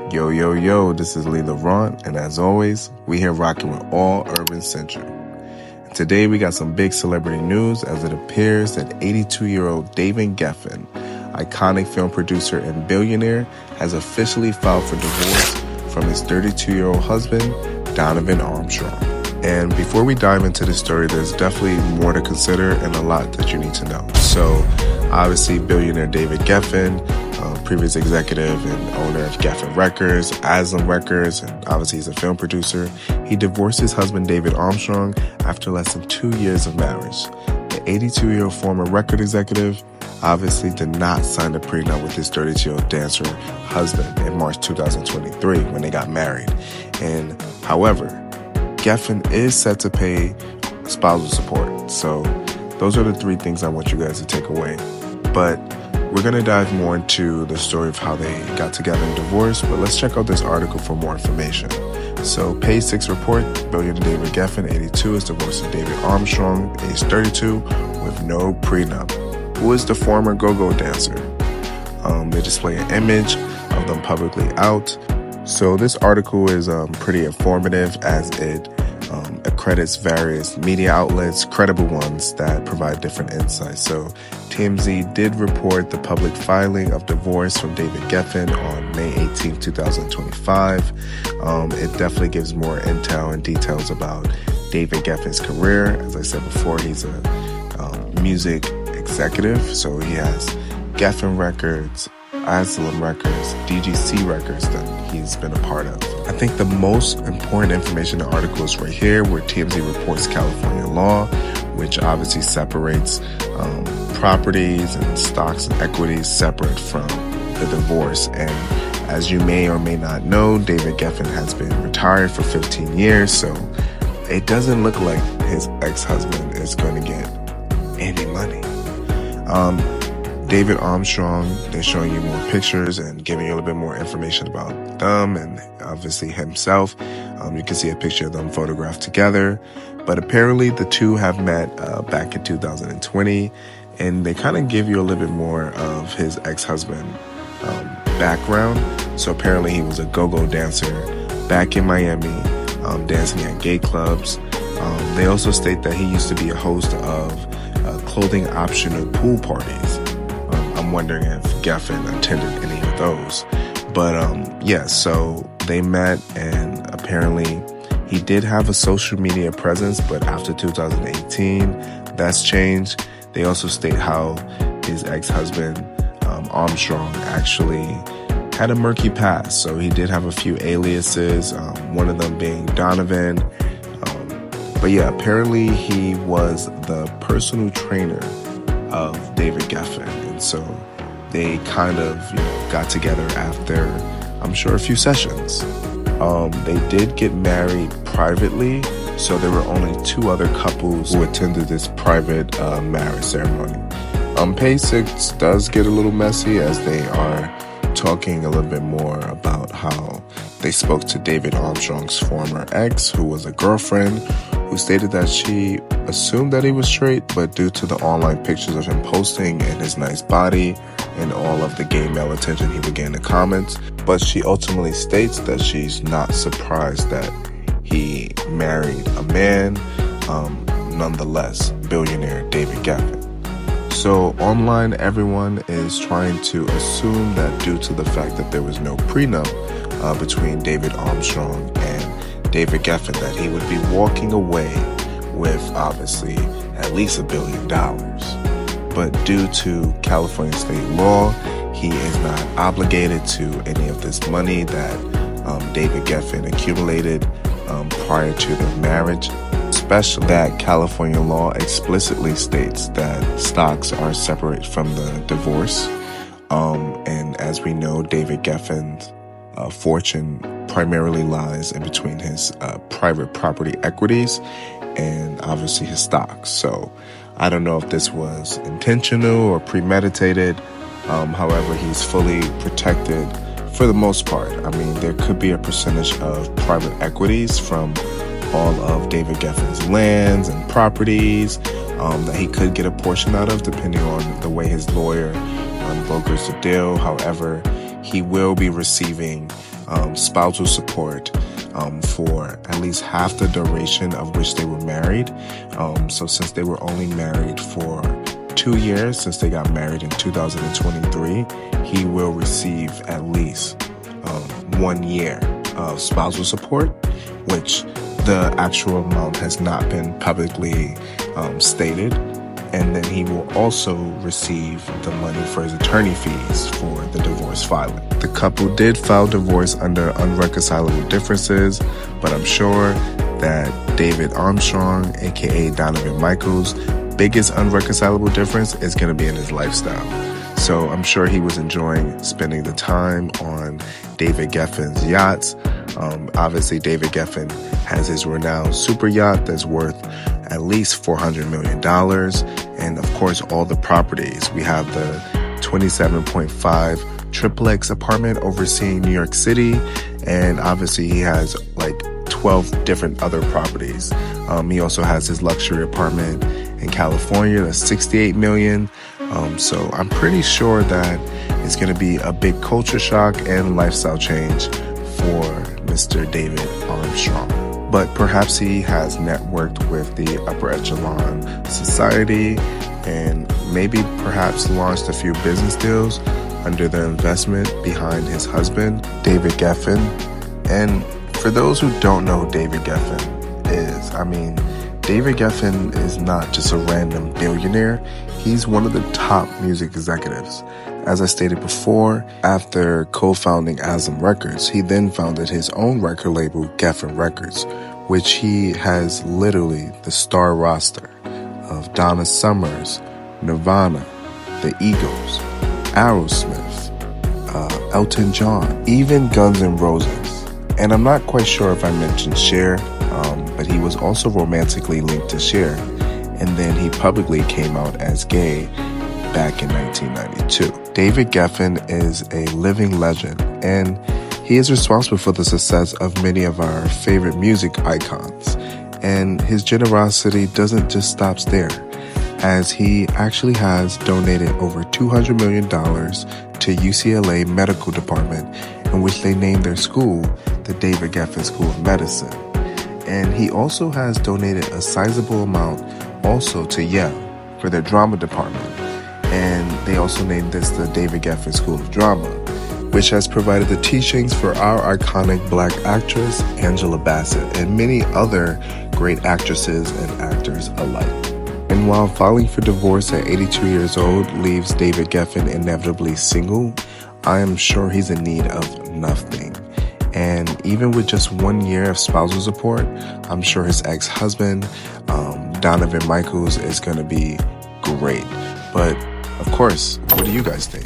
Yo, yo, yo, this is Lee Laurent, and as always, we here rocking with all Urban Central. And today we got some big celebrity news as it appears that 82-year-old David Geffen, iconic film producer and billionaire, has officially filed for divorce from his 32-year-old husband, Donovan Armstrong. And before we dive into the story, there's definitely more to consider and a lot that you need to know. So, obviously, billionaire David Geffen, previous executive and owner of Geffen Records, Aslam Records, and obviously he's a film producer. He divorced his husband David Armstrong after less than 2 years of marriage. The 82-year-old former record executive obviously did not sign a prenup with his 32-year-old dancer husband in March 2023 when they got married. And however, Geffen is set to pay spousal support. So those are the three things I want you guys to take away. But we're going to dive more into the story of how they got together and divorced, but let's check out this article for more information. So, Page 6 report, billionaire David Geffen, 82, is divorcing David Armstrong, age 32, with no prenup. Who is the former go-go dancer? They display an image of them publicly out. So this article is pretty informative as it accredits various media outlets, credible ones that provide different insights. So TMZ did report the public filing of divorce from David Geffen on May 18, 2025. It definitely gives more intel and details about David Geffen's career. As I said before, he's a music executive, so he has Geffen Records, Aslam Records, DGC Records that he's been a part of. I think the most important information in the article is right here where TMZ reports California law, which obviously separates properties and stocks and equities separate from the divorce. And as you may or may not know, David Geffen has been retired for 15 years, so it doesn't look like his ex-husband is going to get any money. David Armstrong, they're showing you more pictures and giving you a little bit more information about them and obviously himself. You can see a picture of them photographed together. But apparently the two have met back in 2020, and they kind of give you a little bit more of his ex-husband background. So apparently he was a go-go dancer back in Miami, dancing at gay clubs. They also state that he used to be a host of clothing optional pool parties. I'm wondering if Geffen attended any of those. But yeah, so they met, and apparently he did have a social media presence, but after 2018, that's changed. They also state how his ex-husband, Armstrong, actually had a murky past. So he did have a few aliases, one of them being Donovan. But yeah, apparently he was the personal trainer of David Geffen. And so they kind of, got together after, I'm sure, a few sessions. They did get married privately, so there were only two other couples who attended this private marriage ceremony. Page 6 does get a little messy as they are talking a little bit more about how they spoke to David Armstrong's former ex, who was a girlfriend, who stated that she assumed that he was straight, but due to the online pictures of him posting and his nice body and all of the gay male attention he would get in the comments, but she ultimately states that she's not surprised that he married a man, nonetheless, billionaire David Geffen. So online, everyone is trying to assume that due to the fact that there was no prenup between David Armstrong and David Geffen, that he would be walking away with obviously at least $1 billion. But due to California state law, he is not obligated to any of this money that David Geffen accumulated prior to their marriage. Especially that California law explicitly states that stocks are separate from the divorce. And as we know, David Geffen's fortune primarily lies in between his private property equities and obviously his stocks. So I don't know if this was intentional or premeditated. However, he's fully protected for the most part. I mean, there could be a percentage of private equities from all of David Geffen's lands and properties that he could get a portion out of, depending on the way his lawyer brokers the deal. However, he will be receiving spousal support for at least half the duration of which they were married. So since they were only married for 2 years, since they got married in 2023, he will receive at least 1 year of spousal support, which the actual amount has not been publicly stated. And then he will also receive the money for his attorney fees for the divorce filing. The couple did file divorce under unreconcilable differences, but I'm sure that David Armstrong, aka Donovan Michaels' biggest unreconcilable difference is going to be in his lifestyle. So I'm sure he was enjoying spending the time on David Geffen's yachts. Obviously, David Geffen has his renowned super yacht that's worth at least $400 million. And of course, all the properties. We have the 27.5 triplex apartment overseeing New York City. And obviously, he has like 12 different other properties. He also has his luxury apartment in California that's $68 million. So I'm pretty sure that it's going to be a big culture shock and lifestyle change for Mr. David Armstrong. But perhaps he has networked with the upper echelon society and maybe perhaps launched a few business deals under the investment behind his husband, David Geffen. And for those who don't know who David Geffen is, David Geffen is not just a random billionaire. He's one of the top music executives. As I stated before, after co-founding Asm Records, he then founded his own record label, Geffen Records, which he has literally the star roster of Donna Summers, Nirvana, The Eagles, Aerosmith, Elton John, even Guns N' Roses. And I'm not quite sure if I mentioned Cher, but he was also romantically linked to Cher. And then he publicly came out as gay back in 1992. David Geffen is a living legend, and he is responsible for the success of many of our favorite music icons. And his generosity doesn't just stop there, as he actually has donated over $200 million to UCLA Medical Department, in which they named their school the David Geffen School of Medicine. And he also has donated a sizable amount also to Yale for their drama department. And they also named this the David Geffen School of Drama, which has provided the teachings for our iconic black actress, Angela Bassett, and many other great actresses and actors alike. And while filing for divorce at 82 years old leaves David Geffen inevitably single, I am sure he's in need of nothing. And even with just 1 year of spousal support, I'm sure his ex-husband, Donovan Michaels, is going to be great. But of course, what do you guys think?